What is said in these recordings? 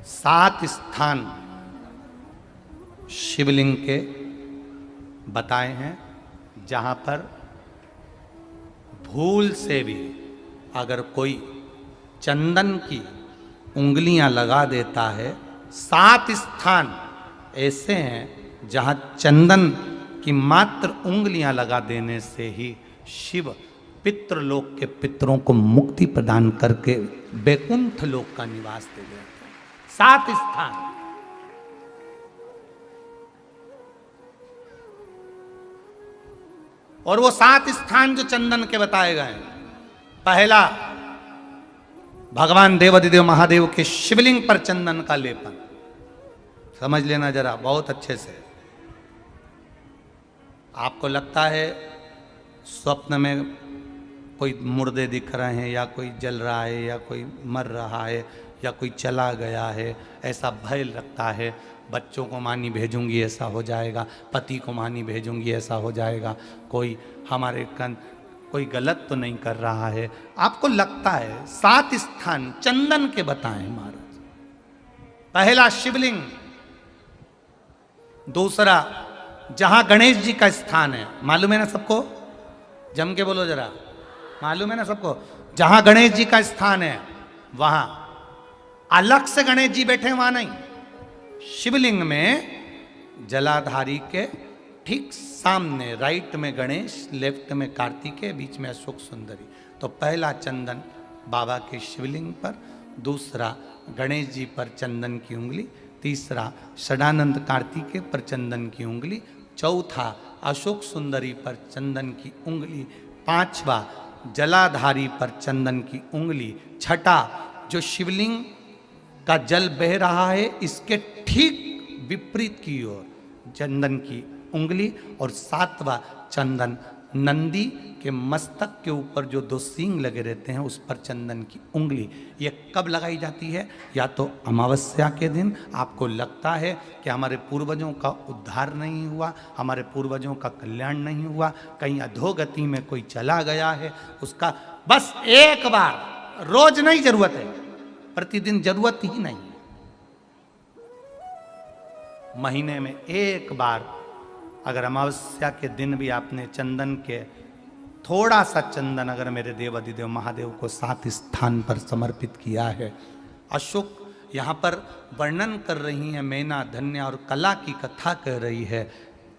7 स्थान शिवलिंग के बताए हैं जहां पर भूल से भी अगर कोई चंदन की उंगलियां लगा देता है, 7 स्थान ऐसे हैं जहां चंदन की मात्र उंगलियां लगा देने से ही शिव पितृलोक के पितरों को मुक्ति प्रदान करके वैकुंठ लोक का निवास दे देते हैं। 7 स्थान। और वो 7 स्थान जो चंदन के बताए गए हैं, पहला भगवान देवाधिदेव महादेव के शिवलिंग पर चंदन का लेपन। समझ लेना जरा बहुत अच्छे से। आपको लगता है स्वप्न में कोई मुर्दे दिख रहे हैं, या कोई जल रहा है, या कोई मर रहा है, या कोई चला गया है, ऐसा भय लगता है। बच्चों को मानी भेजूंगी ऐसा हो जाएगा, पति को मानी भेजूंगी ऐसा हो जाएगा, कोई हमारे कोई गलत तो नहीं कर रहा है, आपको लगता है। 7 स्थान चंदन के बताएं महाराज। पहला शिवलिंग, दूसरा जहां गणेश जी का स्थान है, मालूम है ना सबको? जम के बोलो जरा, मालूम है ना सबको? जहां गणेश जी का स्थान है वहां अलग से गणेश जी बैठे, वहां नहीं। शिवलिंग में जलाधारी के ठीक सामने राइट में गणेश, लेफ्ट में कार्तिकेय, बीच में अशोक सुंदरी। तो पहला चंदन बाबा के शिवलिंग पर, दूसरा गणेश जी पर चंदन की उंगली, तीसरा षडानंद कार्तिकेय पर चंदन की उंगली, चौथा अशोक सुंदरी पर चंदन की उंगली, पांचवा जलाधारी पर चंदन की उंगली, छठा जो शिवलिंग का जल बह रहा है इसके ठीक विपरीत की ओर चंदन की उंगली, और सातवां चंदन नंदी के मस्तक के ऊपर जो 2 सींग लगे रहते हैं उस पर चंदन की उंगली। ये कब लगाई जाती है? या तो अमावस्या के दिन। आपको लगता है कि हमारे पूर्वजों का उद्धार नहीं हुआ, हमारे पूर्वजों का कल्याण नहीं हुआ, कहीं अधोगति में कोई चला गया है, उसका बस एक बार, रोज नहीं जरूरत है, प्रतिदिन जरूरत ही नहीं, महीने में एक बार अगर अमावस्या के दिन भी आपने चंदन के थोड़ा सा चंदन अगर मेरे देवाधिदेव महादेव को 7 स्थान पर समर्पित किया है। अशोक यहाँ पर वर्णन कर रही हैं, मैना, धन्या और कला की कथा कह रही है।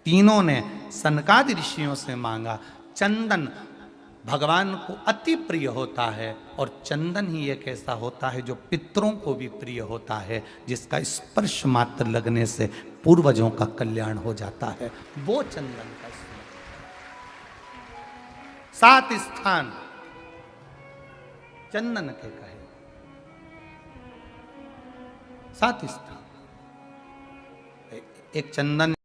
तीनों ने सनकादि ऋषियों से मांगा। चंदन भगवान को अति प्रिय होता है, और चंदन ही एक ऐसा होता है जो पितरों को भी प्रिय होता है, जिसका स्पर्श मात्र लगने से पूर्वजों का कल्याण हो जाता है। वो चंदन का 7 स्थान चंदन के कहे, 7 स्थान। एक चंदन